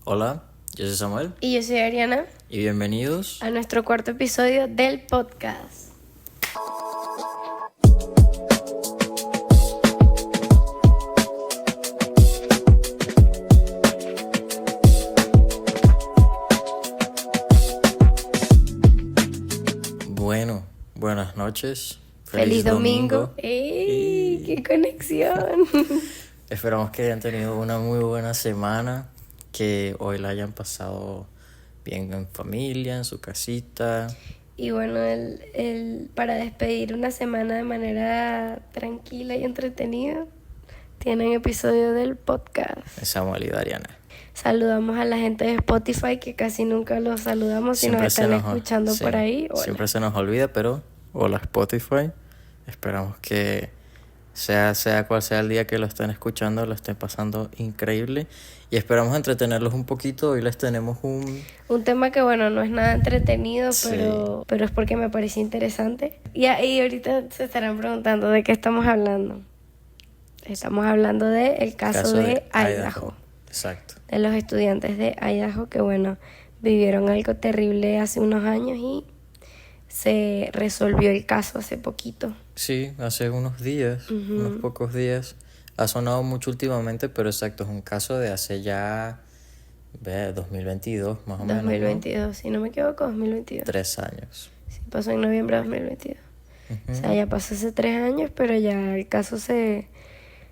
Hola, yo soy Samuel Y yo soy Ariana, y bienvenidos. a nuestro cuarto episodio del podcast. Bueno, buenas noches. ¡Feliz domingo! ¡Ey! ¡Qué conexión! Esperamos que hayan tenido una muy buena semana, que hoy la hayan pasado bien en familia, en su casita. Y bueno, para despedir una semana de manera tranquila y entretenida, tienen episodio del podcast. Samuel y Dariana. Saludamos a la gente de Spotify, que casi nunca los saludamos si nos están escuchando sí, por ahí. Hola. Siempre se nos olvida, pero hola Spotify. Esperamos que sea cual sea el día que lo estén escuchando, lo estén pasando increíble. Y esperamos entretenerlos un poquito. Hoy les tenemos un tema que, bueno, no es nada entretenido, Sí. pero es porque me parece interesante. Y ahorita se estarán preguntando de qué estamos hablando. Estamos hablando del caso de Idaho. Exacto. De los estudiantes de Idaho que, bueno, vivieron algo terrible hace unos años y se resolvió el caso hace poquito. Sí, hace unos días, unos pocos días. Ha sonado mucho últimamente, pero exacto, es un caso de hace ya 2022, más o menos. 2022, si no me equivoco, 2022. 3 años. Sí, pasó en noviembre de 2022. O sea, ya pasó hace 3 años, pero ya el caso se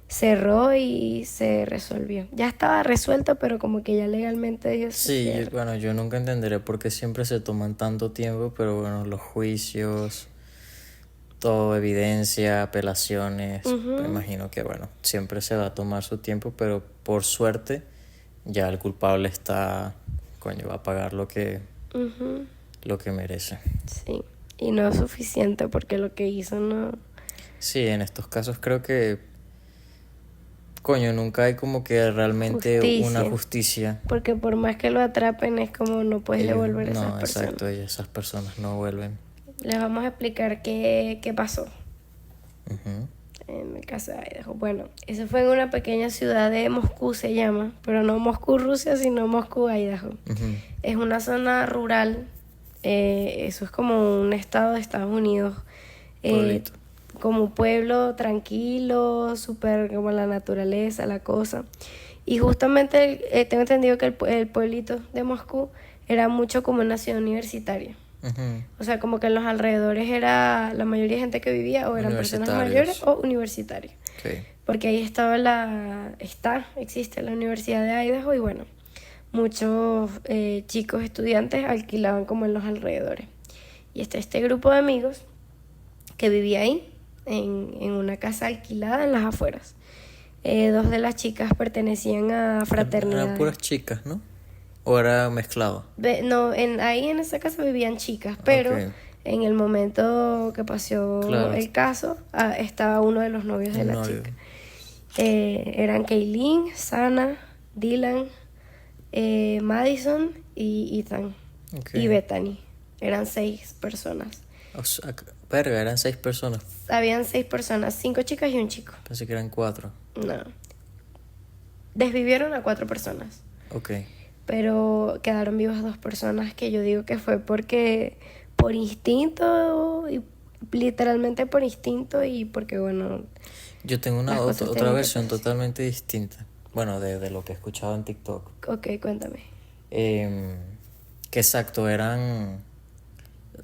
cerró y se resolvió. Ya estaba resuelto, pero como que ya legalmente ellos Sí, bueno, yo nunca entenderé por qué siempre se toman tanto tiempo, pero bueno, los juicios, todo, evidencia, apelaciones, me imagino que bueno, siempre se va a tomar su tiempo, pero por suerte ya el culpable está, va a pagar lo que merece. Sí, y no es suficiente porque lo que hizo no... Sí, en estos casos creo que, nunca hay como que realmente una justicia. Porque por más que lo atrapen es como no puedes devolver a esas personas. No, exacto, y esas personas no vuelven. Les vamos a explicar qué pasó en el caso de Idaho. Bueno, eso fue en una pequeña ciudad de Moscú, se llama, pero no Moscú, Rusia, sino Moscú, Idaho. Es una zona rural, eso es como un estado de Estados Unidos. Pueblito. Como un pueblo tranquilo, súper como la naturaleza, la cosa. Y justamente tengo entendido que el pueblito de Moscú era mucho como una ciudad universitaria. O sea, como que en los alrededores era la mayoría de gente que vivía o eran personas mayores o universitarios. Okay. Porque ahí existe la Universidad de Idaho y bueno, muchos chicos estudiantes alquilaban como en los alrededores. Y está este grupo de amigos que vivía ahí, en una casa alquilada en las afueras. 2 de las chicas pertenecían a fraternidades. Eran puras chicas, ¿no? ¿O era mezclado? No, ahí en esa casa vivían chicas, pero en el momento que pasó el caso, estaba uno de los novios de la chica. Eran Kaylin, Sana, Dylan, Madison y Ethan. Y Bethany. Eran 6 personas. O sea, eran 6 personas. Habían 6 personas, 5 chicas y un chico. Pensé que eran 4. No. Desvivieron a 4 personas. Ok. Pero quedaron vivas 2 personas, que yo digo que fue porque por instinto, y literalmente por instinto, y porque bueno... Yo tengo otra versión totalmente distinta. Bueno, de lo que he escuchado en TikTok. Ok, cuéntame. Que exacto,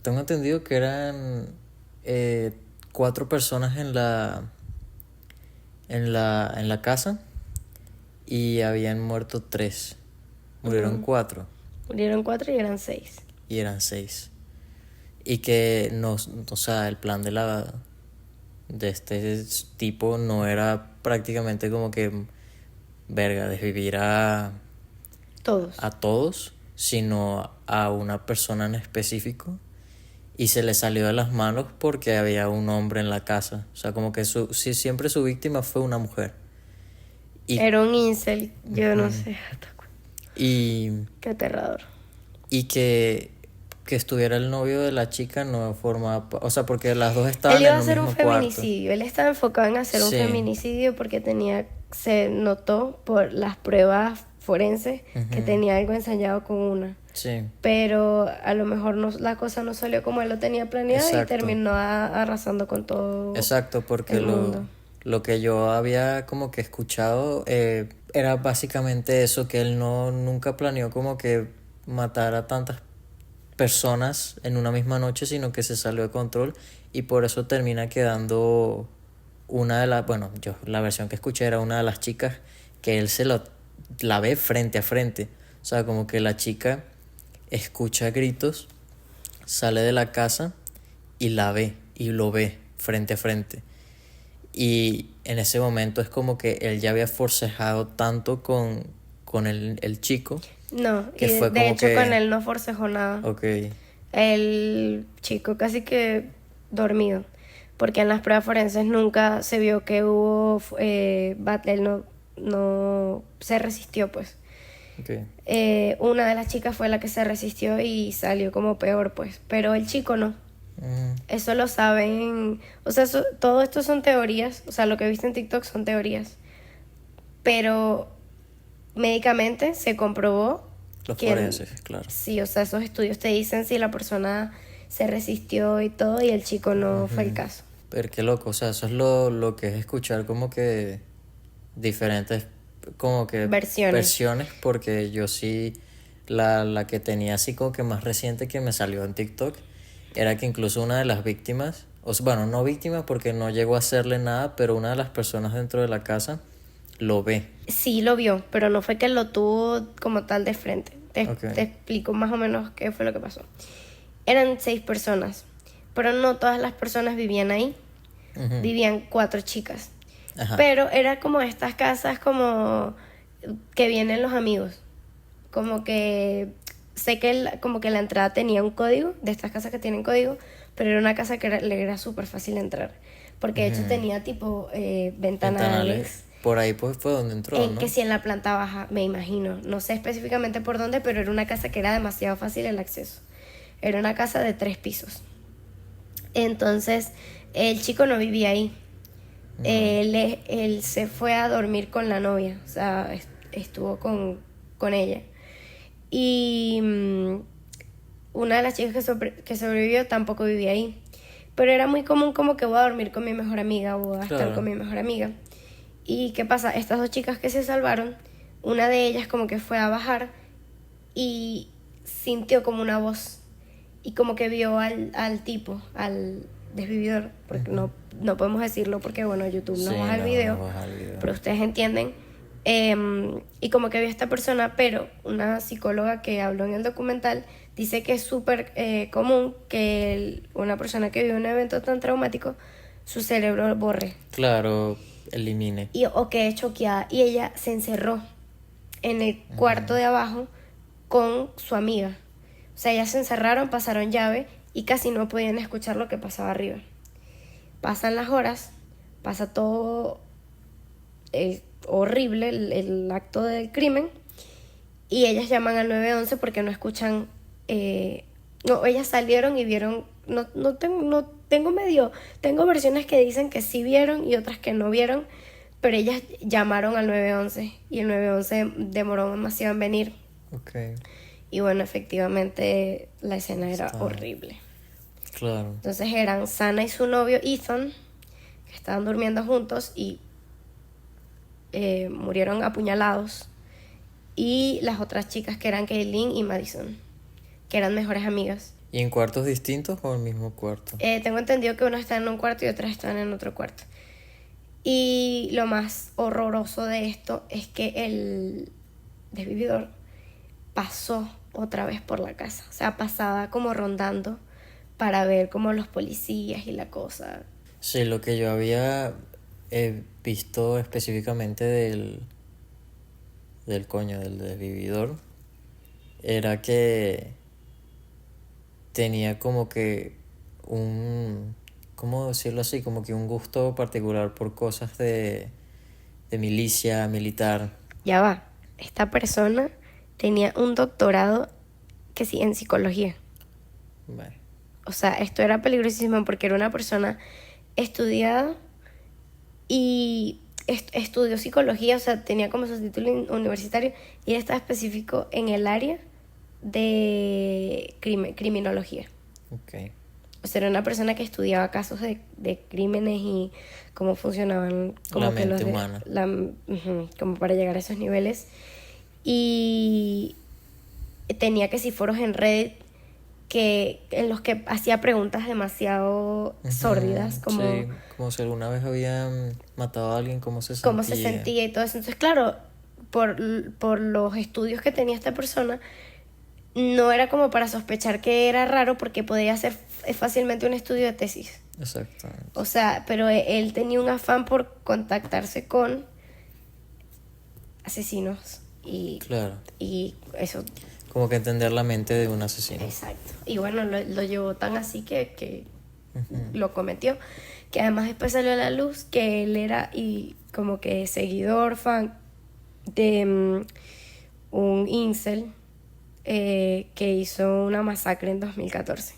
tengo entendido que eran 4 personas en la casa y habían muerto 3. Murieron 4. Murieron 4 y eran 6. Y eran 6. Y que o sea, el plan de este tipo no era prácticamente como que desvivir a todos, sino a una persona en específico, y se le salió de las manos porque había un hombre en la casa. O sea, como que siempre su víctima fue una mujer. Era un incel, yo no sé. Y qué aterrador. Y que estuviera el novio de la chica no formaba... O sea, porque las dos estaban en el mismo cuarto. Él iba a hacer un feminicidio. Él estaba enfocado en hacer un feminicidio porque se notó por las pruebas forense que tenía algo ensayado con una. Sí. Pero a lo mejor la cosa no salió como él lo tenía planeado. Exacto. Y terminó arrasando con todo. Exacto, porque el mundo. Lo que yo había como que escuchado era básicamente eso, que él nunca planeó como que matar a tantas personas en una misma noche, sino que se salió de control y por eso termina quedando una de las, bueno, la versión que escuché era una de las chicas que él la ve frente a frente, o sea, como que la chica escucha gritos, sale de la casa y la ve y lo ve frente a frente. Y en ese momento es como que él ya había forcejado tanto con el chico. No, que fue de hecho con él no forcejó nada. Okay. El chico casi que dormido. Porque en las pruebas forenses nunca se vio que hubo... él no se resistió, pues. Okay. Una de las chicas fue la que se resistió y salió como peor, pues. Pero el chico no. Eso lo saben, o sea, todo esto son teorías, o sea, lo que viste en TikTok son teorías, pero médicamente se comprobó. Los forenses, claro. Sí, o sea, esos estudios te dicen si la persona se resistió y todo, y el chico no fue el caso. Pero qué loco, o sea, eso es lo que es escuchar como que diferentes como que versiones, porque yo sí, la que tenía así como que más reciente que me salió en TikTok era que incluso una de las víctimas, bueno, no víctima porque no llegó a hacerle nada, pero una de las personas dentro de la casa lo ve. Sí, lo vio, pero no fue que lo tuvo como tal de frente. Te explico más o menos qué fue lo que pasó. Eran 6 personas, pero no todas las personas vivían ahí. Vivían 4 chicas. Ajá. Pero era como estas casas como que vienen los amigos. Como que... Sé que como que la entrada tenía un código, de estas casas que tienen código, pero era una casa que le era súper fácil entrar. Porque de hecho tenía tipo ventanales. Por ahí pues fue donde entró, ¿no? Que sí, en la planta baja, me imagino. No sé específicamente por dónde, pero era una casa que era demasiado fácil el acceso. Era una casa de 3 pisos. Entonces, el chico no vivía ahí. Él se fue a dormir con la novia, o sea, estuvo con ella. Y una de las chicas que sobrevivió tampoco vivía ahí. Pero era muy común como que voy a dormir con mi mejor amiga o a estar con mi mejor amiga. ¿Y qué pasa? Estas 2 chicas que se salvaron, una de ellas como que fue a bajar y sintió como una voz. Y como que vio al tipo, al desvividor, porque no podemos decirlo porque, bueno, YouTube no baja el video, pero ustedes entienden. Y como que vio a esta persona, pero una psicóloga que habló en el documental dice que es súper común que una persona que vive un evento tan traumático, su cerebro borre. Claro, elimine. O quede choqueada. Y ella se encerró en el cuarto de abajo con su amiga. O sea, ellas se encerraron, pasaron llave y casi no podían escuchar lo que pasaba arriba. Pasan las horas, pasa todo horrible el acto del crimen y ellas llaman al 911 porque no escuchan. Ellas salieron y vieron. Tengo versiones que dicen que sí vieron y otras que no vieron, pero ellas llamaron al 911 y el 911 demoró demasiado en venir. Okay. Y bueno, efectivamente la escena era horrible. Claro. Entonces eran Sana y su novio Ethan, que estaban durmiendo juntos y murieron apuñalados. Y las otras chicas que eran Kaylin y Madison, que eran mejores amigas. ¿Y en cuartos distintos o en el mismo cuarto? Tengo entendido que una está en un cuarto y otras están en otro cuarto. Y lo más horroroso de esto es que el desvividor pasó otra vez por la casa. O sea, pasaba como rondando para ver como los policías y la cosa. Sí, lo que yo había visto específicamente del desvividor era que tenía como que ¿cómo decirlo así? Como que un gusto particular por cosas de milicia, militar. Ya va, esta persona tenía un doctorado que sí, en psicología. Bueno. O sea, esto era peligrosísimo porque era una persona estudiada y estudió psicología, o sea, tenía como su título universitario, y él estaba específico en el área de criminología. Okay. O sea, era una persona que estudiaba casos de crímenes y cómo funcionaban como la que mente humana. Como para llegar a esos niveles. Y tenía que sí foros en Reddit en los que hacía preguntas demasiado sórdidas, como, sí, como si alguna vez habían matado a alguien, cómo se sentía y todo eso. Entonces, claro, por los estudios que tenía esta persona, no era como para sospechar que era raro, porque podía ser fácilmente un estudio de tesis. Exactamente. O sea, pero él tenía un afán por contactarse con asesinos Claro. Y eso. Como que entender la mente de un asesino. Exacto. Y bueno, lo llevó tan así que lo cometió. Que además después salió a la luz que él era y como que seguidor, fan de un incel que hizo una masacre en 2014.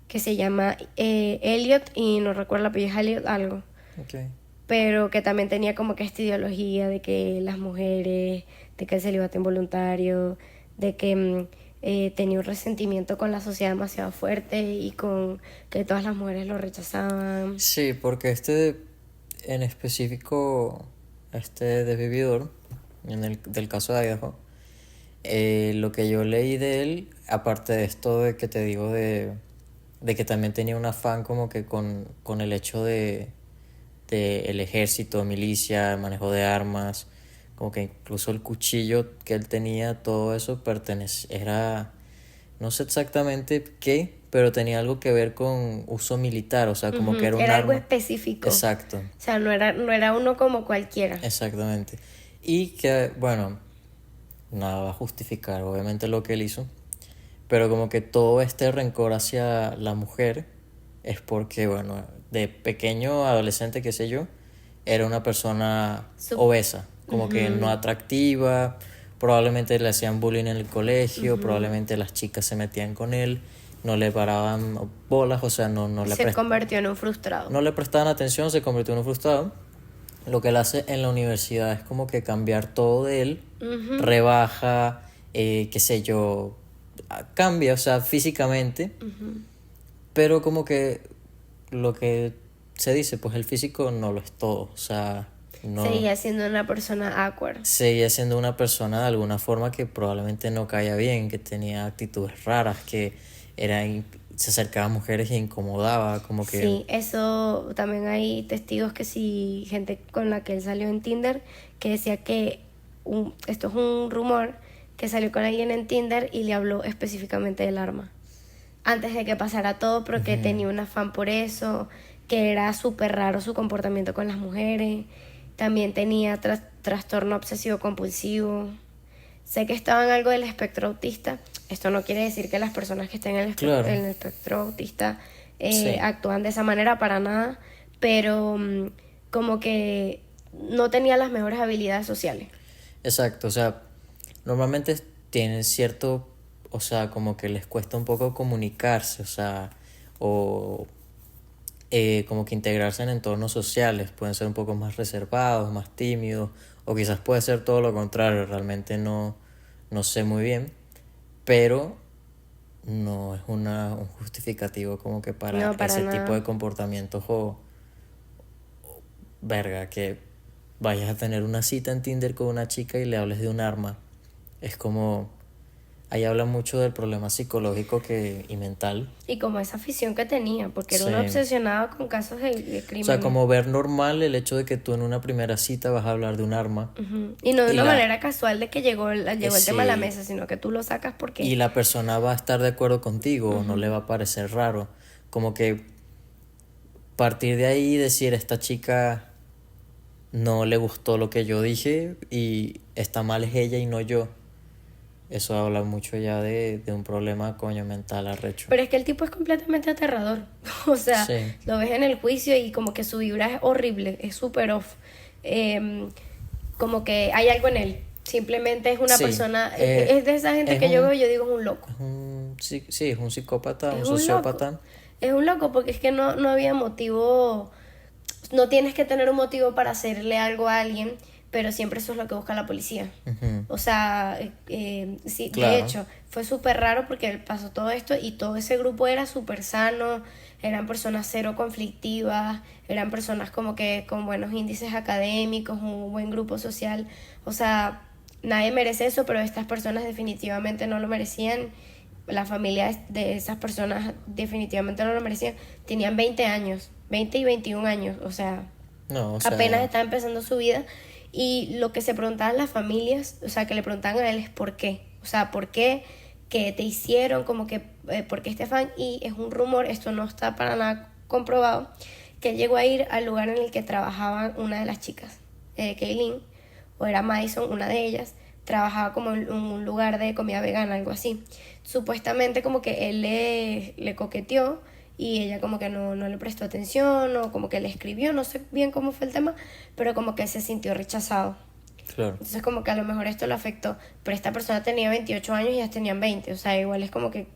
Que se llama Elliot, y no recuerdo el apellido, es Elliot algo. Okay. Pero que también tenía como que esta ideología de que las mujeres, de que el celibato involuntario, de que tenía un resentimiento con la sociedad demasiado fuerte y con que todas las mujeres lo rechazaban. Sí, porque en específico, desvividor, del caso de Idaho, lo que yo leí de él, aparte de esto de que te digo de que también tenía un afán como que con el hecho de el ejército, milicia, manejo de armas, como que incluso el cuchillo que él tenía, todo eso era, no sé exactamente qué, pero tenía algo que ver con uso militar, o sea, como que era un arma. Algo específico. Exacto. O sea, no era uno como cualquiera. Exactamente. Y que, bueno, nada va a justificar obviamente lo que él hizo, pero como que todo este rencor hacia la mujer es porque, bueno, de pequeño, adolescente, qué sé yo, era una persona obesa, como que no atractiva, probablemente le hacían bullying en el colegio, probablemente las chicas se metían con él, no le paraban bolas, o sea, se convirtió en un frustrado. No le prestaban atención, se convirtió en un frustrado. Lo que él hace en la universidad es como que cambiar todo de él, rebaja, qué sé yo, cambia, o sea, físicamente, pero como que lo que se dice, pues el físico no lo es todo, o sea, no. Seguía siendo una persona awkward. Seguía siendo una persona de alguna forma que probablemente no caía bien, que tenía actitudes raras, que se acercaba a mujeres e incomodaba, como que... Sí, eso también hay testigos que sí, gente con la que él salió en Tinder, que decía que esto es un rumor, que salió con alguien en Tinder y le habló específicamente del arma. Antes de que pasara todo, pero que tenía un afán por eso, que era súper raro su comportamiento con las mujeres. También tenía trastorno obsesivo compulsivo. Sé que estaba en algo del espectro autista. Esto no quiere decir que las personas que estén en el espectro autista actúan de esa manera, para nada, pero como que no tenía las mejores habilidades sociales. Exacto, o sea, normalmente tienen cierto, o sea, como que les cuesta un poco comunicarse, o sea, o como que integrarse en entornos sociales, pueden ser un poco más reservados, más tímidos, o quizás puede ser todo lo contrario, realmente no sé muy bien, pero no es un justificativo como que para ese nada. tipo de comportamientos o verga, que vayas a tener una cita en Tinder con una chica y le hables de un arma. Es como... Ahí habla mucho del problema psicológico y mental. Y como esa afición que tenía, porque era una obsesionada con casos de crimen. O sea, como ver normal el hecho de que tú en una primera cita vas a hablar de un arma. Y no de una manera casual de que llegó el tema a la mesa, sino que tú lo sacas porque... Y la persona va a estar de acuerdo contigo, no le va a parecer raro. Como que partir de ahí y decir, esta chica no le gustó lo que yo dije y está mal es ella y no yo. Eso habla mucho ya de un problema, coño, mental arrecho. Pero es que el tipo es completamente aterrador. O sea, lo ves en el juicio y como que su vibra es horrible, es súper off. Como que hay algo en él. Simplemente es una persona... es de esa gente que yo veo y yo digo, es un loco. Sí, es un psicópata, un sociópata. Es un loco porque es que no había motivo... no tienes que tener un motivo para hacerle algo a alguien, pero siempre eso es lo que busca la policía. O sea, sí, claro. De hecho, fue súper raro porque pasó todo esto y todo ese grupo era súper sano, eran personas cero conflictivas, eran personas como que con buenos índices académicos, un buen grupo social. O sea, nadie merece eso, pero estas personas definitivamente no lo merecían. La familia de esas personas definitivamente no lo merecían. Tenían 20 años, 20 y 21 años, o sea, apenas estaba empezando su vida. Y lo que se preguntaban las familias, o sea, que le preguntaban a él es ¿por qué? O sea, ¿por qué? ¿Qué te hicieron? Como que, ¿por qué Estefan? Y es un rumor, esto no está para nada comprobado, que él llegó a ir al lugar en el que trabajaba una de las chicas, Kaylin, o era Madison, una de ellas, trabajaba como en un lugar de comida vegana, algo así. Supuestamente como que él le coqueteó y ella como que no le prestó atención o como que le escribió, no sé bien cómo fue el tema, pero como que se sintió rechazado. Claro. Entonces como que a lo mejor esto lo afectó, pero esta persona tenía 28 años y ellas tenían 20, o sea, igual es como que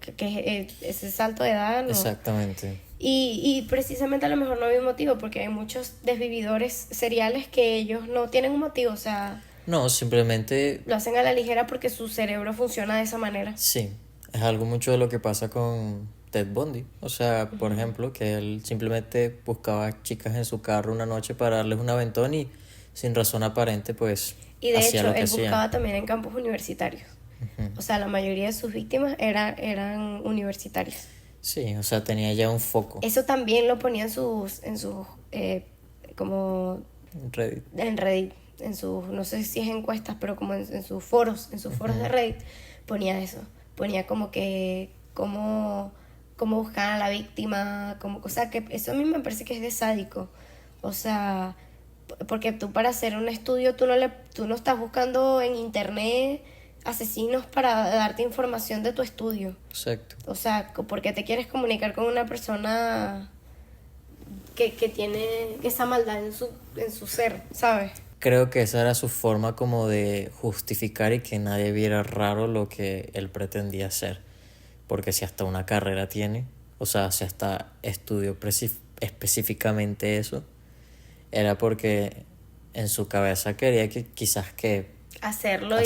ese salto de edad, ¿no? Exactamente. Y precisamente a lo mejor no había un motivo, porque hay muchos desvividores seriales que ellos no tienen un motivo, o sea... No, simplemente... Lo hacen a la ligera porque su cerebro funciona de esa manera. Sí, es algo mucho de lo que pasa con Ted Bundy. O sea, por ejemplo, que él simplemente buscaba chicas en su carro una noche para darles un aventón y sin razón aparente, pues, y de hacía hecho, lo que él hacía. buscaba también en campus universitarios. O sea, la mayoría de sus víctimas eran universitarios. Sí, o sea, tenía ya un foco. Eso también lo ponía en sus como... Reddit. En Reddit, en sus, no sé si es encuestas, pero como en sus foros, de Reddit, ponía eso. Ponía como que, cómo buscar a la víctima, o sea, que eso a mí me parece que es de sádico. O sea, porque tú para hacer un estudio, tú no estás buscando en internet asesinos para darte información de tu estudio. Exacto. O sea, porque te quieres comunicar con una persona que tiene esa maldad en su ser, ¿sabes? Creo que esa era su forma como de justificar y que nadie viera raro lo que él pretendía hacer. Porque si hasta una carrera tiene, o sea, si hasta estudió específicamente eso, era porque en su cabeza quería que quizás que... Hacerlo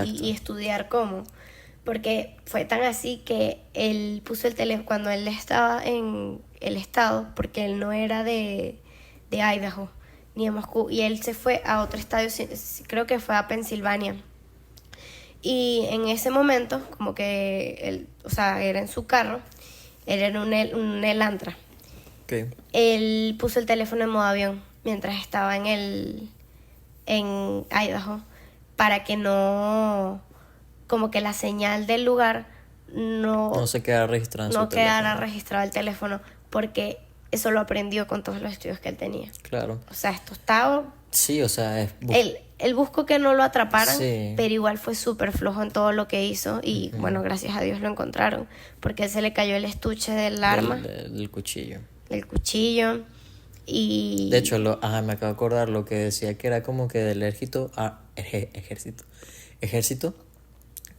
y estudiar cómo. Porque fue tan así que él puso el teléfono cuando él estaba en el estado, porque él no era de Idaho ni de Moscú, y él se fue a otro estadio, creo que fue a Pensilvania. Y en ese momento, como que él, o sea, era en su carro, él era un Elantra. Okay. Él puso el teléfono en modo avión mientras estaba en Idaho, para que no, como que la señal del lugar no se quedara registrada en su teléfono. No quedara registrado el teléfono, porque eso lo aprendió con todos los estudios que él tenía. Claro. O sea, esto estaba... Sí, o sea, él buscó que no lo atraparan, sí, pero igual fue súper flojo en todo lo que hizo y bueno, gracias a Dios lo encontraron, porque a él se le cayó el estuche del arma. Del cuchillo. Del cuchillo y... De hecho, me acabo de acordar lo que decía que era como que del ejército,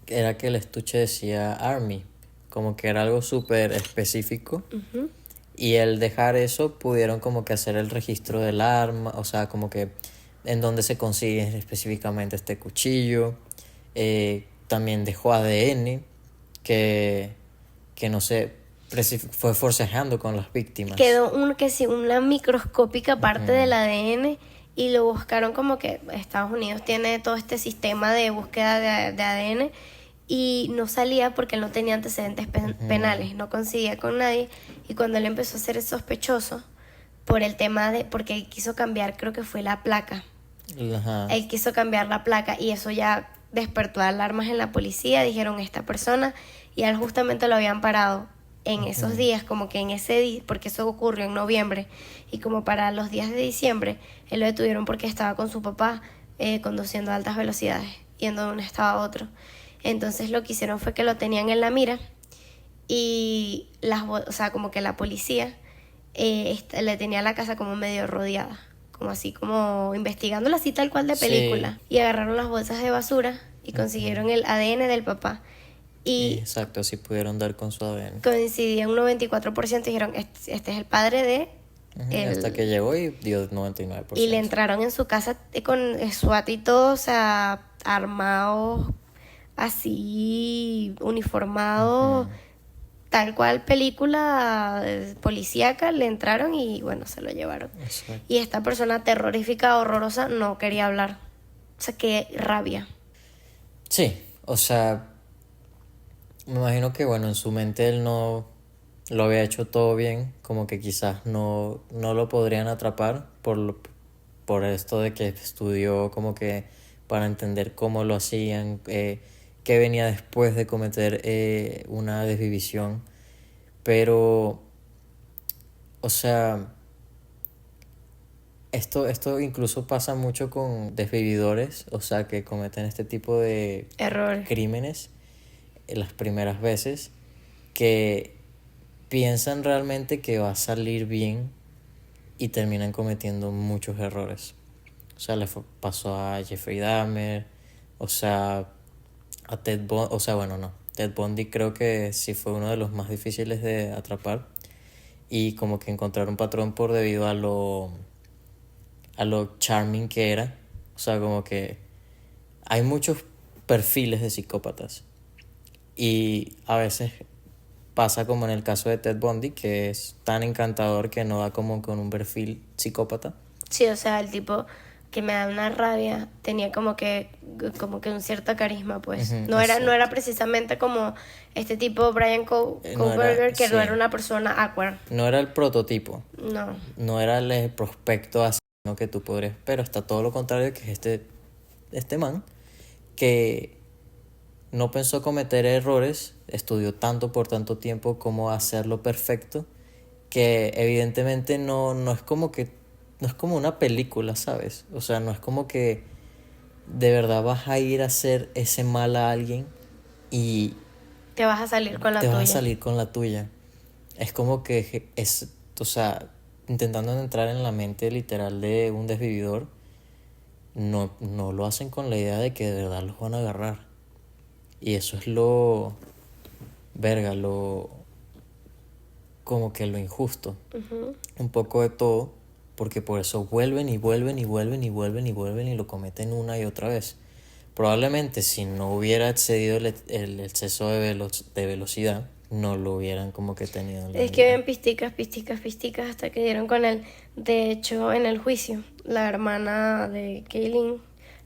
era que el estuche decía Army, como que era algo súper específico. Y al dejar eso pudieron como que hacer el registro del arma, o sea, como que en dónde se consigue específicamente este cuchillo. También dejó ADN que no sé, fue forcejeando con las víctimas. Quedó una microscópica parte del ADN y lo buscaron, como que Estados Unidos tiene todo este sistema de búsqueda de ADN y no salía porque él no tenía antecedentes penales, no coincidía con nadie. Y cuando él empezó a ser sospechoso por el tema porque él quiso cambiar, creo que fue la placa. Ajá. Él quiso cambiar la placa y eso ya despertó alarmas en la policía. Dijeron esta persona, y a él justamente lo habían parado en esos días, como que en ese día, porque eso ocurrió en noviembre, y como para los días de diciembre él lo detuvieron porque estaba con su papá conduciendo a altas velocidades, yendo de un estado a otro. Entonces lo que hicieron fue que lo tenían en la mira y o sea, como que la policía le tenía la casa como medio rodeada, como así, como investigándola así tal cual de película. Sí. Y agarraron las bolsas de basura y consiguieron el ADN del papá. Y exacto, así pudieron dar con su ADN. Coincidía un 94% y dijeron, este es el padre de Hasta que llegó y dio 99%. Y le entraron en su casa con SWAT y todo, o sea, armados, así, uniformados, tal cual película policíaca, le entraron y bueno, se lo llevaron. Exacto. Y esta persona terrorífica, horrorosa, no quería hablar. O sea, qué rabia. Sí, o sea, me imagino que bueno, en su mente él no lo había hecho todo bien, como que quizás no lo podrían atrapar por esto de que estudió como que para entender cómo lo hacían, qué venía después de cometer una desvivisión. Pero, o sea, esto incluso pasa mucho con desvividores, o sea, que cometen este tipo de errores, crímenes las primeras veces, que piensan realmente que va a salir bien y terminan cometiendo muchos errores. O sea, pasó a Jeffrey Dahmer, o sea, a Ted Bundy, o sea, bueno, no. Ted Bundy creo que sí fue uno de los más difíciles de atrapar y como que encontrar un patrón por debido a lo charming que era. O sea, como que hay muchos perfiles de psicópatas y a veces pasa como en el caso de Ted Bundy, que es tan encantador que no da como con un perfil psicópata. Sí, o sea, el tipo que me da una rabia tenía como que un cierto carisma, pues. No era precisamente como este tipo Brian Kohlberger, que no era una persona awkward. No era el prototipo. No. No era el prospecto así, ¿no? Que tú podrías, pero está todo lo contrario, que es este man que no pensó cometer errores, estudió tanto por tanto tiempo cómo hacerlo perfecto, que evidentemente no es como que, no es como una película, ¿sabes? O sea, no es como que de verdad vas a ir a hacer ese mal a alguien y te vas a salir con la tuya. Te vas a salir con la tuya. Es como que o sea, intentando entrar en la mente literal de un desvividor, no lo hacen con la idea de que de verdad los van a agarrar. Y eso es como que lo injusto. Un poco de todo, porque por eso vuelven y vuelven y vuelven y vuelven y vuelven y lo cometen una y otra vez. Probablemente si no hubiera excedido el exceso de velocidad, no lo hubieran como que tenido. Es que ven pisticas hasta que dieron con él. De hecho, en el juicio, la hermana de Kaylin,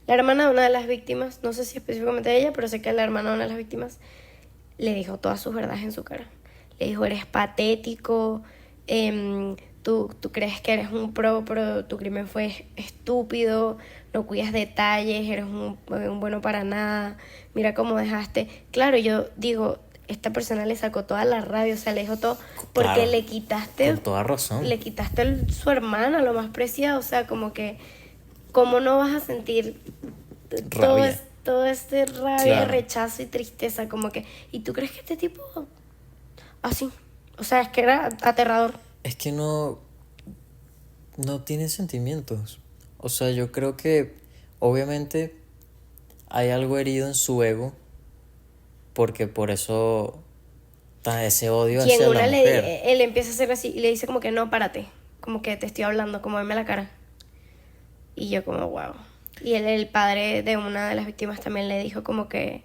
la hermana de una de las víctimas, no sé si específicamente ella, pero sé que la hermana de una de las víctimas le dijo todas sus verdades en su cara. Le dijo, eres patético, tú crees que eres un pro, pero tu crimen fue estúpido, no cuidas detalles, eres un bueno para nada, mira cómo dejaste. Claro, yo digo, esta persona le sacó toda la rabia, o sea, le dijo todo, porque claro, le quitaste, con toda razón, le quitaste su hermana, lo más preciado, o sea, como que, ¿cómo no vas a sentir rabia? Todo este rabia, claro, rechazo y tristeza, como que, ¿y tú crees que este tipo así? O sea, es que era aterrador. Es que no tiene sentimientos. O sea, yo creo que obviamente hay algo herido en su ego, porque por eso está ese odio hacia la mujer. Él empieza a hacer así y le dice como que no, párate, como que te estoy hablando, como verme la cara. Y yo como, wow. Y el padre de una de las víctimas también le dijo como que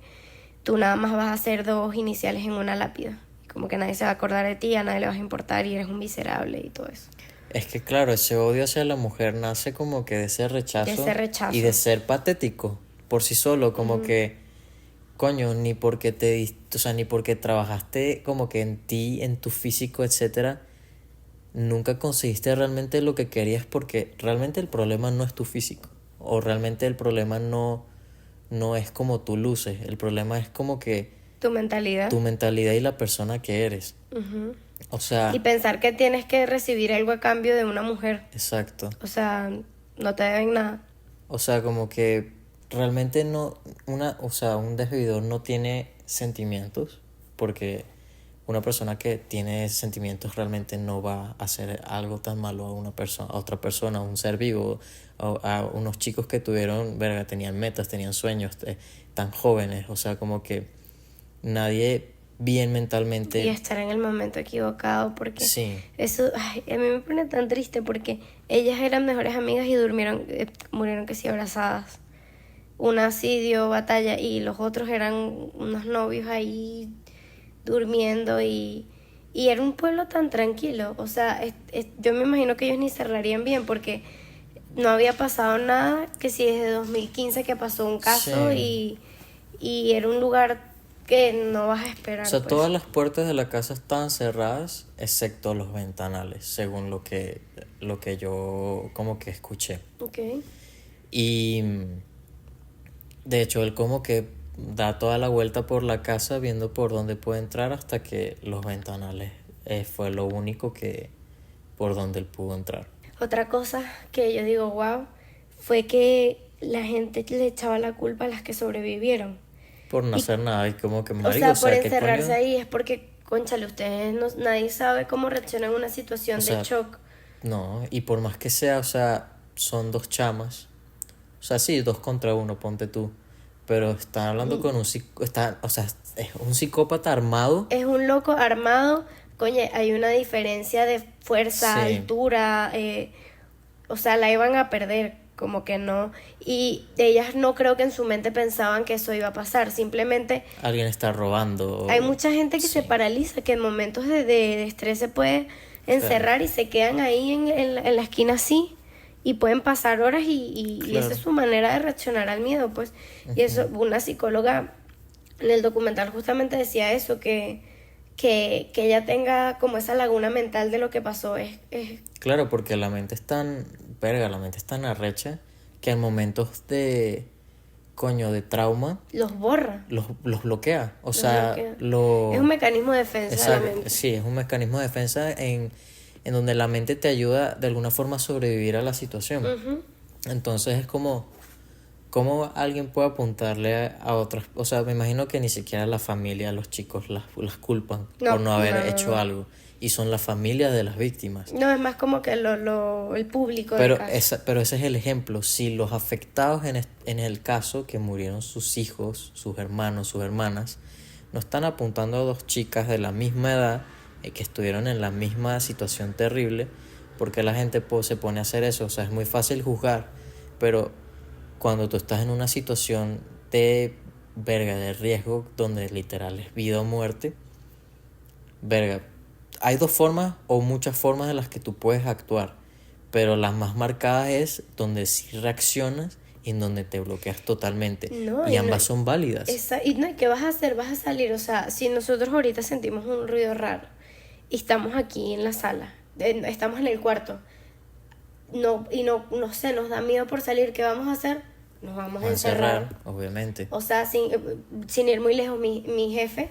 tú nada más vas a hacer 2 iniciales en una lápida. Como que nadie se va a acordar de ti, a nadie le vas a importar y eres un miserable y todo eso. Es que claro, ese odio hacia la mujer nace como que de ese rechazo. Y de ser patético por sí solo, como que, coño, ni porque ni porque trabajaste como que en ti, en tu físico, etcétera, nunca conseguiste realmente lo que querías, porque realmente el problema no es tu físico, o realmente el problema no es como tú luces, el problema es como que tu mentalidad y la persona que eres. O sea, y pensar que tienes que recibir algo a cambio de una mujer. Exacto. O sea, no te deben nada. O sea, como que realmente un desvividor no tiene sentimientos, porque una persona que tiene sentimientos realmente no va a hacer algo tan malo a otra persona, a un ser vivo, a unos chicos que tenían metas, tenían sueños, tan jóvenes. O sea, como que nadie bien mentalmente. Y estar en el momento equivocado, porque sí. Eso, ay, a mí me pone tan triste porque ellas eran mejores amigas y murieron que sí abrazadas. Una sí dio batalla y los otros eran unos novios ahí durmiendo y era un pueblo tan tranquilo. O sea, yo me imagino que ellos ni cerrarían bien porque no había pasado nada, que si desde 2015 que pasó un caso Sí. y era un lugar que no vas a esperar. O sea, pues. todas las puertas de la casa estaban cerradas, excepto los ventanales, según lo que yo como que escuché. Okay. Y de hecho, él como que da toda la vuelta por la casa viendo por dónde puede entrar hasta que los ventanales fue lo único que por donde él pudo entrar. Otra cosa que yo digo, wow, fue que la gente le echaba la culpa a las que sobrevivieron. Por no hacer nada, y como que O sea, por encerrarse ahí es porque, cónchale, ustedes nadie sabe cómo reacciona en una situación de shock. No, y por más que sea, o sea, son dos chamas. O sea, sí, 2 contra 1, ponte tú. Pero están hablando con o sea, es un psicópata armado. Es un loco armado. Coño, hay una diferencia de fuerza, altura. O sea, la iban a perder, como que no. Y ellas no creo que en su mente pensaban que eso iba a pasar. Simplemente alguien está robando. Hay mucha gente que se paraliza, que en momentos de estrés se puede encerrar y se quedan ahí en la esquina así y pueden pasar horas y esa es su manera de reaccionar al miedo, pues. Y eso, una psicóloga en el documental justamente decía eso, que ella tenga como esa laguna mental de lo que pasó es... Claro, porque la mente es tan, la mente es tan arrecha que en momentos de trauma los borra, los bloquea, o sea, es un mecanismo de defensa de la mente. Sí, es un mecanismo de defensa en donde la mente te ayuda de alguna forma a sobrevivir a la situación. Entonces es como ¿cómo alguien puede apuntarle a otras? O sea, me imagino que ni siquiera la familia, los chicos las culpan por no haber hecho algo. Y son las familias de las víctimas. No, es más como que el público pero del caso. Pero ese es el ejemplo. Si los afectados en el caso, que murieron sus hijos, sus hermanos, sus hermanas, no están apuntando a 2 chicas de la misma edad que estuvieron en la misma situación terrible, porque la gente se pone a hacer eso. O sea, es muy fácil juzgar, pero cuando tú estás en una situación de riesgo, donde literal es vida o muerte, hay 2 formas o muchas formas en las que tú puedes actuar, pero las más marcadas es donde sí reaccionas y en donde te bloqueas totalmente. Y ambas son válidas. Y ¿qué vas a hacer? Vas a salir, o sea, si nosotros ahorita sentimos un ruido raro y estamos aquí en la sala, estamos en el cuarto, no sé, nos da miedo por salir, ¿qué vamos a hacer? Nos vamos a encerrar, obviamente. O sea, sin ir muy lejos, mi jefe,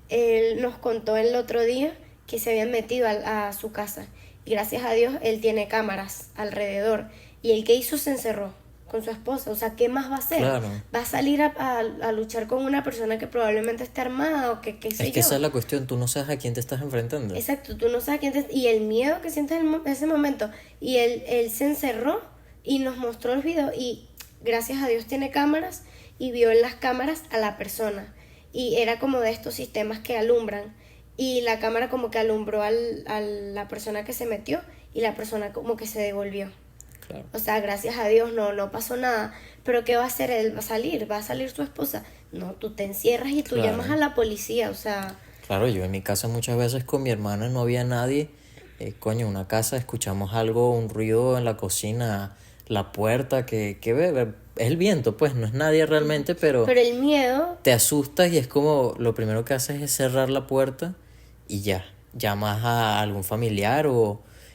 él nos contó el otro día que se habían metido a su casa y gracias a Dios él tiene cámaras alrededor y el que hizo se encerró con su esposa. O sea, ¿qué más va a hacer? Claro. Va a salir a luchar con una persona que probablemente esté armada o que sé yo. Es que esa es la cuestión, tú no sabes a quién te estás enfrentando. Exacto, tú no sabes a quién y el miedo que sientes en ese momento. Y él se encerró y nos mostró el video y gracias a Dios tiene cámaras y vio en las cámaras a la persona. Y era como de estos sistemas que alumbran. Y la cámara como que alumbró a la persona que se metió y la persona como que se devolvió. Claro. O sea, gracias a Dios no pasó nada. Pero ¿qué va a hacer él? ¿Va a salir su esposa? No, tú te encierras y tú llamas a la policía, o sea... Claro, yo en mi casa muchas veces con mi hermana no había nadie. Una casa, escuchamos algo, un ruido en la cocina, la puerta, que es el viento, pues, no es nadie realmente, pero el miedo... Te asustas y es como, lo primero que haces es cerrar la puerta y ya, llamas a algún familiar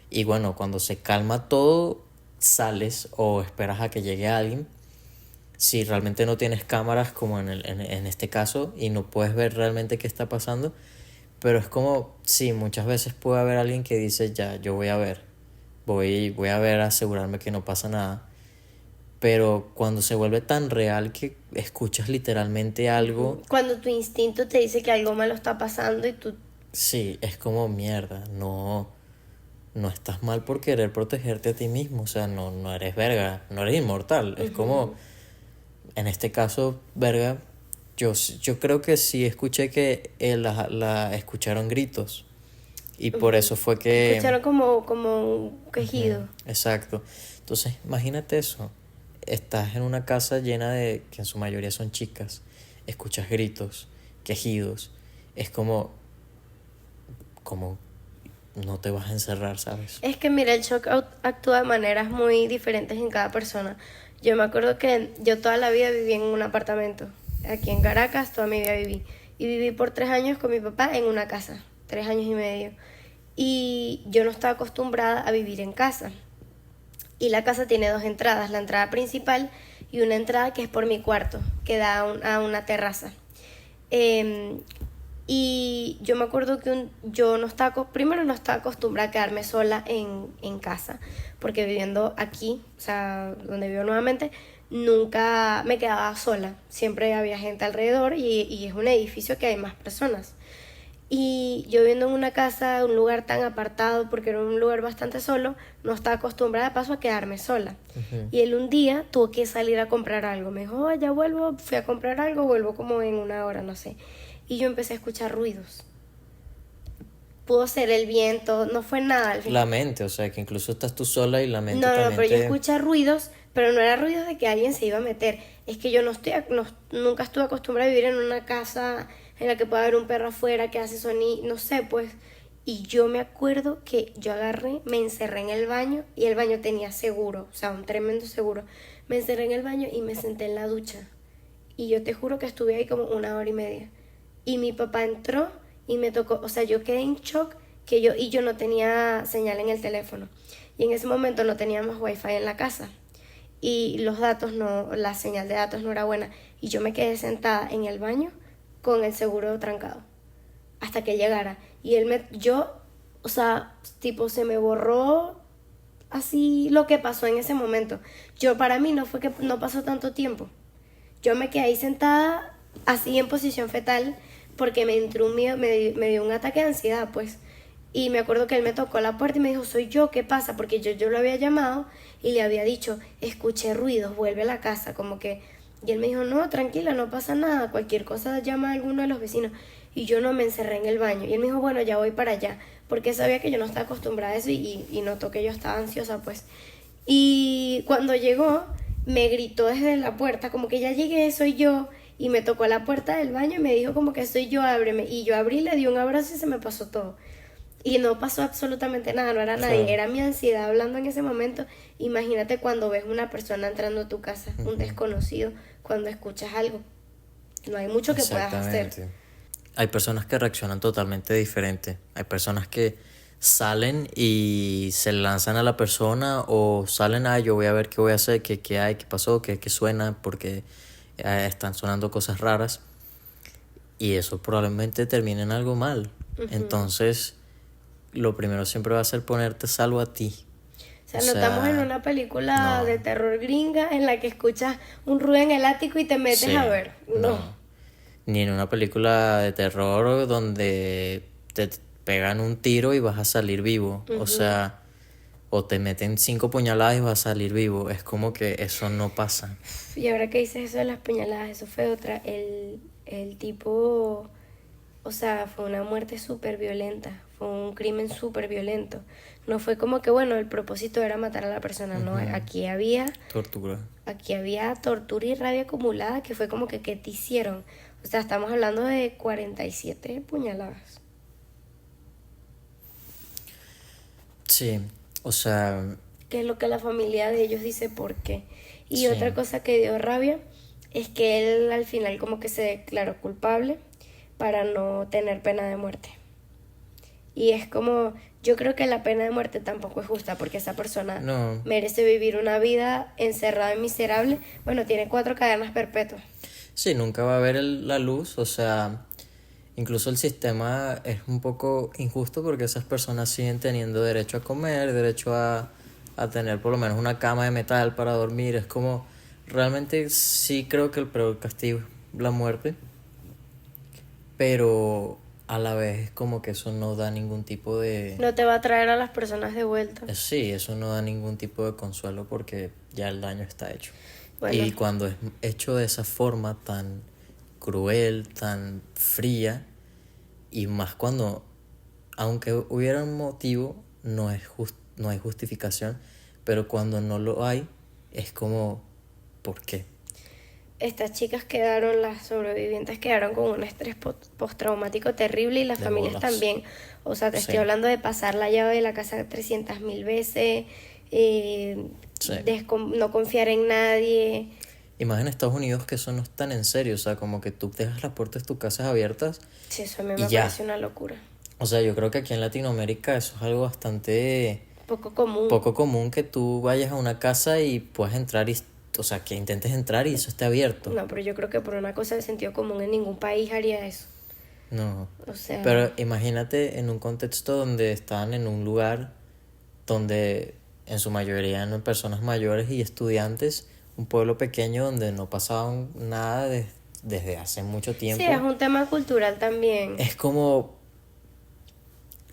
y bueno, cuando se calma todo, sales o esperas a que llegue alguien. Si realmente no tienes cámaras como en este caso y no puedes ver realmente qué está pasando, pero es como, sí, muchas veces puede haber alguien que dice, ya, yo voy a ver, voy a ver, asegurarme que no pasa nada. Pero cuando se vuelve tan real que escuchas literalmente algo... Cuando tu instinto te dice que algo malo está pasando y tú... Sí, es como mierda, no estás mal por querer protegerte a ti mismo, o sea, no eres verga, no eres inmortal, es como, en este caso, verga, Yo creo que sí escuché que la escucharon gritos. Y por eso fue que... Escucharon como un quejido. Exacto. Entonces, imagínate eso. Estás en una casa llena de, que en su mayoría son chicas. Escuchas gritos, quejidos. Es como no te vas a encerrar, ¿sabes? Es que mira, el shock actúa de maneras muy diferentes en cada persona. Yo me acuerdo que yo toda la vida viví en un apartamento. Aquí en Caracas toda mi vida viví. Y viví por 3 años con mi papá en una casa. 3 años y medio. Y yo no estaba acostumbrada a vivir en casa. Y la casa tiene 2 entradas, la entrada principal y una entrada que es por mi cuarto, que da a una terraza. Y yo me acuerdo que primero no estaba acostumbrada a quedarme sola en casa, porque viviendo aquí, o sea, donde vivo nuevamente, nunca me quedaba sola, siempre había gente alrededor y es un edificio que hay más personas. Y yo viviendo en una casa, un lugar tan apartado, porque era un lugar bastante solo, no estaba acostumbrada de paso a quedarme sola. Y él un día tuvo que salir a comprar algo. Me dijo, ya vuelvo, fui a comprar algo, vuelvo como en 1 hora, no sé. Y yo empecé a escuchar ruidos. Pudo ser el viento, no fue nada al final. La mente, o sea, que incluso estás tú sola y la mente No, también pero yo escuché ruidos, pero no era ruidos de que alguien se iba a meter. Es que yo nunca estuve acostumbrada a vivir en una casa en la que pueda haber un perro afuera que hace sonido, no sé, pues. Y yo me acuerdo que yo agarré, me encerré en el baño y el baño tenía seguro, o sea, un tremendo seguro. Me encerré en el baño y me senté en la ducha. Y yo te juro que estuve ahí como 1 hora y media. Y mi papá entró y me tocó, o sea, yo quedé en shock y yo no tenía señal en el teléfono. Y en ese momento no teníamos wifi en la casa. Y la señal de datos no era buena. Y yo me quedé sentada en el baño con el seguro trancado hasta que llegara. Y o sea, tipo se me borró así lo que pasó en ese momento. Para mí no fue que no pasó tanto tiempo. Yo me quedé ahí sentada así en posición fetal porque me entró un miedo, me dio un ataque de ansiedad, pues. Y me acuerdo que él me tocó la puerta y me dijo, soy yo, ¿qué pasa? Porque yo lo había llamado y le había dicho, escuché ruidos, vuelve a la casa, como que... Y él me dijo, no, tranquila, no pasa nada, cualquier cosa llama a alguno de los vecinos. Y yo no me encerré en el baño. Y él me dijo, bueno, ya voy para allá, porque sabía que yo no estaba acostumbrada a eso y notó que yo estaba ansiosa, pues. Y cuando llegó, me gritó desde la puerta, como que ya llegué, soy yo. Y me tocó la puerta del baño y me dijo como que soy yo, ábreme. Y yo abrí, le di un abrazo y se me pasó todo. Y no pasó absolutamente nada, no era nadie, Claro. era mi ansiedad hablando en ese momento. Imagínate cuando ves una persona entrando a tu casa, un desconocido, cuando escuchas algo. No hay mucho que puedas hacer. Hay personas que reaccionan totalmente diferente. Hay personas que salen y se lanzan a la persona o salen yo voy a ver qué voy a hacer, qué hay, qué pasó, qué suena, porque están sonando cosas raras. Y eso probablemente termine en algo mal. Entonces, lo primero siempre va a ser ponerte a salvo a ti. O sea, no estamos en una película de terror gringa en la que escuchas un ruido en el ático y te metes a ver. No. Ni en una película de terror donde te pegan un tiro y vas a salir vivo. O sea, o te meten 5 puñaladas y vas a salir vivo. Es como que eso no pasa. Y ahora que dices eso de las puñaladas, eso fue otra. El tipo, o sea, fue una muerte súper violenta. Fue un crimen súper violento. No fue como que, bueno, el propósito era matar a la persona, no. Aquí había tortura. Aquí había tortura y rabia acumulada que fue como que, ¿qué te hicieron? O sea, estamos hablando de 47 puñaladas. Sí, o sea... Que es lo que la familia de ellos dice por qué. Y otra cosa que dio rabia es que él al final como que se declaró culpable para no tener pena de muerte. Y es como, yo creo que la pena de muerte tampoco es justa porque esa persona merece vivir una vida encerrada y miserable. Bueno, tiene 4 cadenas perpetuas. Sí, nunca va a haber la luz, o sea, incluso el sistema es un poco injusto porque esas personas siguen teniendo derecho a comer, derecho a tener por lo menos una cama de metal para dormir. Es como, realmente sí creo que el peor castigo es la muerte, pero a la vez es como que eso no da ningún tipo de... No te va a traer a las personas de vuelta. Sí, eso no da ningún tipo de consuelo porque ya el daño está hecho. Bueno. Y cuando es hecho de esa forma tan cruel, tan fría, y más cuando, aunque hubiera un motivo, no hay justificación, pero cuando no lo hay, es como, ¿por qué? Estas chicas quedaron, las sobrevivientes quedaron con un estrés postraumático terrible y las familias bolas. También. O sea, te Sí. estoy hablando de pasar la llave de la casa 300.000 veces, Sí. no confiar en nadie. Y más en Estados Unidos, que eso no es tan en serio, o sea, como que tú dejas las puertas de tus casas abiertas Sí, eso a mí y me ya. parece una locura. O sea, yo creo que aquí en Latinoamérica eso es algo bastante Poco común. poco común, que tú vayas a una casa y puedas entrar y, o sea, que intentes entrar y eso esté abierto. No, pero yo creo que por una cosa de sentido común en ningún país haría eso. No. O sea, Pero imagínate en un contexto donde están en un lugar donde en su mayoría eran personas mayores y estudiantes, un pueblo pequeño donde no pasaba nada desde hace mucho tiempo. sí, es un tema cultural también. Es como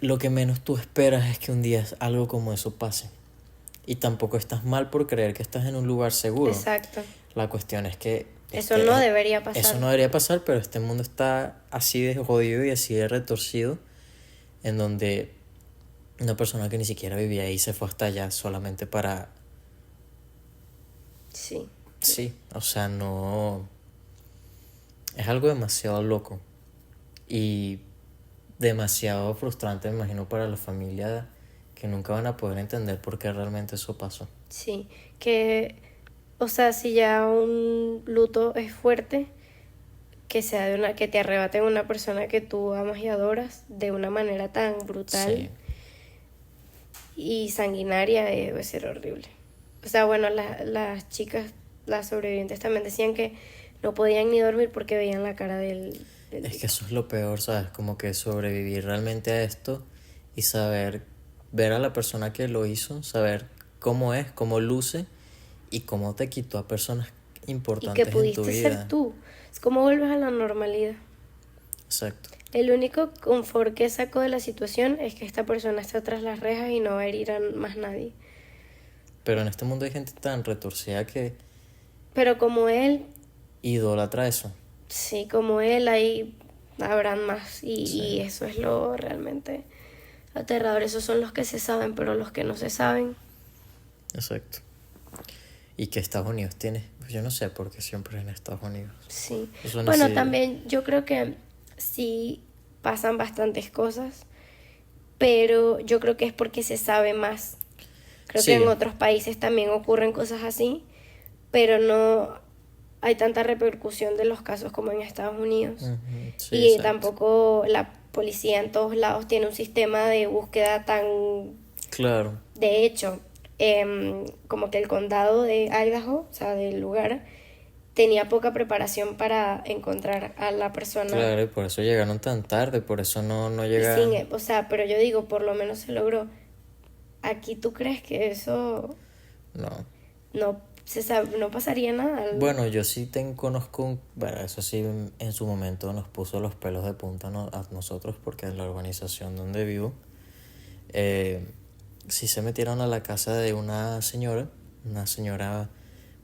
lo que menos tú esperas es que un día algo como eso pase. Y tampoco estás mal por creer que estás en un lugar seguro. Exacto. La cuestión es que Eso no debería pasar. Eso no debería pasar, pero este mundo está así de jodido y así de retorcido, en donde una persona que ni siquiera vivía ahí se fue hasta allá solamente para... Sí. Sí, o sea, no... Es algo demasiado loco y demasiado frustrante, me imagino, para la familia, que nunca van a poder entender por qué realmente eso pasó. Sí, que, o sea, si ya un luto es fuerte, que sea que te arrebaten una persona que tú amas y adoras de una manera tan brutal y sanguinaria, debe ser horrible. O sea, bueno, las chicas, las sobrevivientes también decían que no podían ni dormir porque veían la cara del Es que eso es lo peor, ¿sabes? Como que sobrevivir realmente a esto y saber, ver a la persona que lo hizo, saber cómo es, cómo luce y cómo te quitó a personas importantes y que en tu pudiste vida. ser tú. Es como vuelves a la normalidad. Exacto. El único confort que saco de la situación es que esta persona está tras las rejas y no va a herir a más nadie. Pero en este mundo hay gente tan retorcida que Pero como él, idolatra eso. sí, como él, ahí habrán más. Y eso es lo realmente aterrador. Esos son los que se saben, pero los que no se saben. Exacto. Y que Estados Unidos tiene, pues yo no sé por qué siempre es en Estados Unidos. Sí. Eso no Bueno, sé. también yo creo que sí pasan bastantes cosas, pero yo creo que es porque se sabe más. Creo Sí. que en otros países también ocurren cosas así, pero no hay tanta repercusión de los casos como en Estados Unidos. Ujú, sí, Y exacto. tampoco la policía en todos lados tiene un sistema de búsqueda tan... Claro. De hecho, como que el condado de Idaho, o sea, del lugar, tenía poca preparación para encontrar a la persona. Claro, y por eso llegaron tan tarde, por eso no Y llegaron. o sea, pero yo digo, por lo menos se logró. Aquí tú crees que eso No. no se sabe, no pasaría nada. Bueno, yo sí conozco, bueno, eso sí en su momento nos puso los pelos de punta a nosotros, porque en la urbanización donde vivo, sí se metieron a la casa de una señora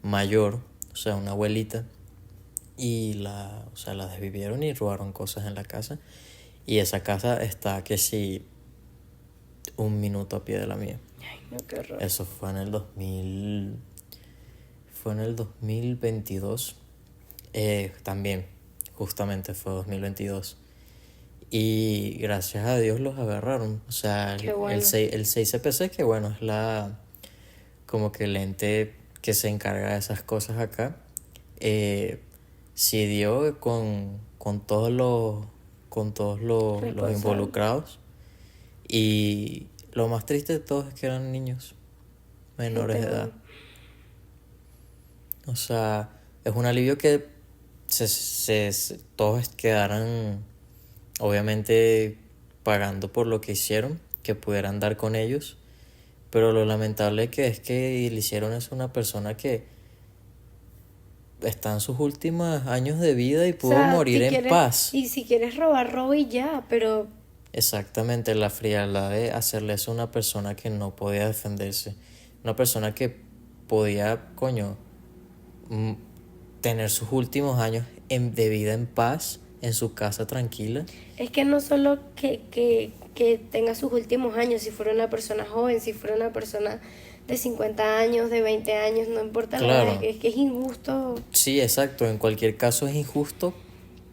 mayor, o sea, una abuelita, y o sea, la desvivieron y robaron cosas en la casa. Y esa casa está que sí, 1 minuto a pie de la mía. Ay, no, qué horror. Eso fue en el 2022. También, justamente fue 2022. Y gracias a Dios los agarraron. O sea, Qué bueno. el 6CPC, que bueno, es como que el ente que se encarga de esas cosas acá, sí dio con todos los Responsable. involucrados. Y lo más triste de todo es que eran niños menores de edad. O sea, es un alivio que todos quedaran, obviamente, pagando por lo que hicieron, que pudieran dar con ellos. Pero lo lamentable es que le hicieron eso a una persona que está en sus últimos años de vida y pudo morir en paz. Y si quieres robar, roba y ya, pero... Exactamente, la frialdad de hacerle eso a una persona que no podía defenderse. Una persona que podía, tener sus últimos años de vida en paz, en su casa tranquila. Es que no solo que tenga sus últimos años, si fuera una persona joven, si fuera una persona de 50 años, de 20 años, no importa, claro. La edad, es que es injusto. Sí, exacto, en cualquier caso es injusto,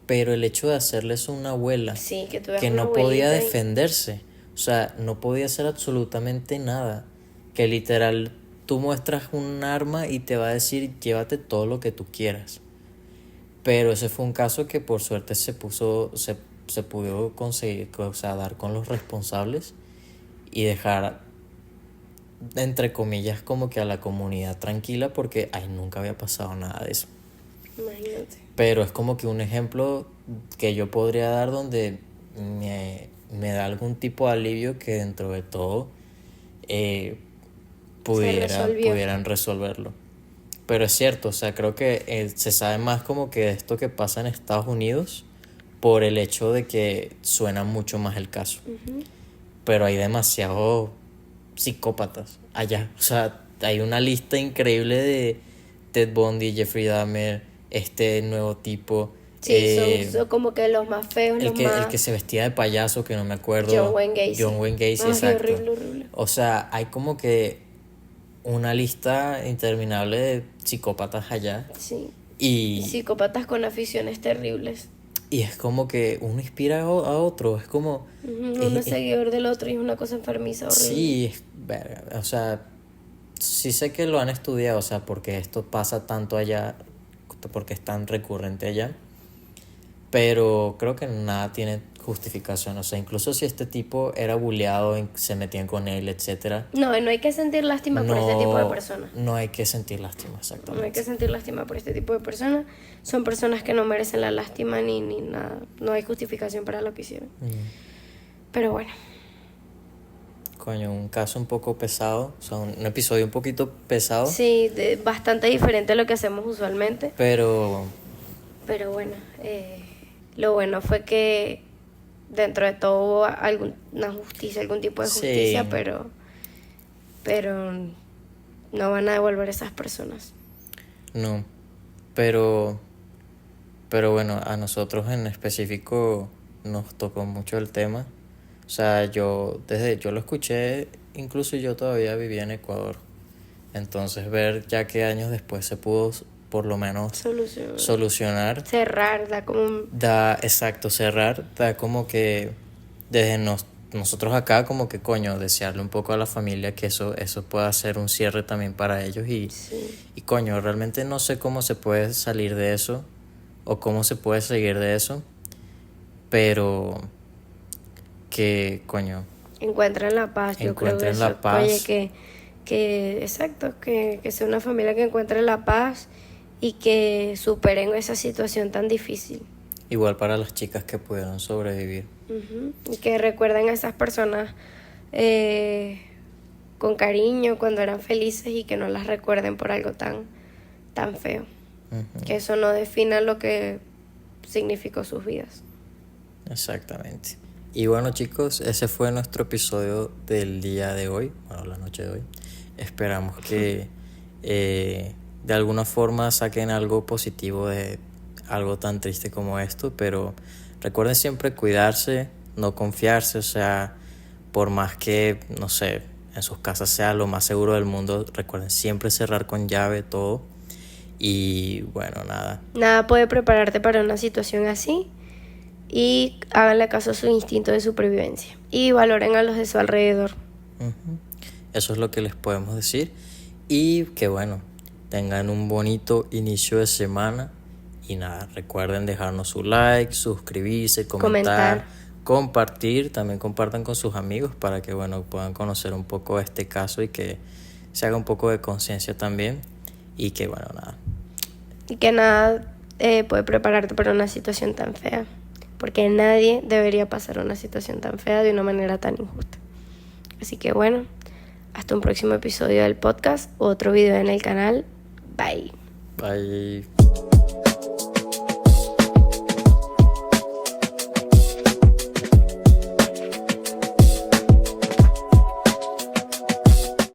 pero el hecho de hacerle eso a una abuela, sí, que no podía defenderse, o sea, no podía hacer absolutamente nada, que literal tú muestras un arma y te va a decir llévate todo lo que tú quieras. Pero ese fue un caso que por suerte se pudo conseguir, o sea, dar con los responsables y dejar, entre comillas, como que a la comunidad tranquila, porque ahí nunca había pasado nada de eso. Imagínate. Pero es como que un ejemplo que yo podría dar donde me da algún tipo de alivio que dentro de todo pudieran resolverlo. Pero es cierto, o sea, creo que se sabe más como que de esto que pasa en Estados Unidos por el hecho de que suena mucho más el caso. Uh-huh. Pero hay demasiados psicópatas allá. O sea, hay una lista increíble de Ted Bundy, Jeffrey Dahmer, este nuevo tipo. Sí, son como que los más feos, el que se vestía de payaso, que no me acuerdo. John Wayne Gacy, exacto. Horrible. O sea, hay como que una lista interminable de psicópatas allá. Sí. Y psicópatas con aficiones terribles. Y es como que uno inspira a otro, es como... uno es seguidor del otro y es una cosa enfermiza horrible. Sí, es verga, o sea, sí sé que lo han estudiado, o sea, porque esto pasa tanto allá, porque es tan recurrente allá, pero creo que nada tiene justificación, o sea, incluso si este tipo era bulleado, se metían con él, etcétera. No hay que sentir lástima por este tipo de personas. No hay que sentir lástima, exactamente. No hay que sentir lástima por este tipo de personas. Son personas que no merecen la lástima ni nada. No hay justificación para lo que hicieron. Pero bueno. Coño, un caso un poco pesado, o sea, un episodio un poquito pesado. Sí, bastante diferente a lo que hacemos usualmente. Pero bueno, lo bueno fue que dentro de todo hubo alguna justicia, algún tipo de justicia, sí. pero no van a devolver a esas personas. No, pero bueno, a nosotros en específico nos tocó mucho el tema. O sea, yo lo escuché, incluso yo todavía vivía en Ecuador. Entonces ver ya que años después se pudo por lo menos solucionar. Cerrar, cerrar, da como que desde nosotros acá como que coño, desearle un poco a la familia que eso pueda ser un cierre también para ellos y coño, realmente no sé cómo se puede salir de eso o cómo se puede seguir de eso, pero que coño encuentren la paz, yo creo que eso, la paz. Oye, que exacto, que sea una familia que encuentre la paz y que superen esa situación tan difícil. Igual para las chicas que pudieron sobrevivir. Uh-huh. Y que recuerden a esas personas con cariño cuando eran felices y que no las recuerden por algo tan feo. Uh-huh. Que eso no defina lo que significó sus vidas. Exactamente. Y bueno, chicos, ese fue nuestro episodio del día de hoy, bueno, la noche de hoy. Esperamos que de alguna forma saquen algo positivo de algo tan triste como esto, pero recuerden siempre cuidarse, no confiarse, o sea, por más que, no sé, en sus casas sea lo más seguro del mundo, recuerden siempre cerrar con llave todo. Y bueno, nada puede prepararte para una situación así. Y háganle caso a su instinto de supervivencia. Y valoren a los de su alrededor. Uh-huh. Eso es lo que les podemos decir. Y que bueno, tengan un bonito inicio de semana. Y nada, recuerden dejarnos su like, suscribirse, comentar, compartir. También compartan con sus amigos para que bueno, puedan conocer un poco este caso y que se haga un poco de conciencia también. Y que bueno, nada. Y que nada puede prepararte para una situación tan fea. Porque nadie debería pasar una situación tan fea de una manera tan injusta. Así que bueno, hasta un próximo episodio del podcast o otro video en el canal. Bye. Bye.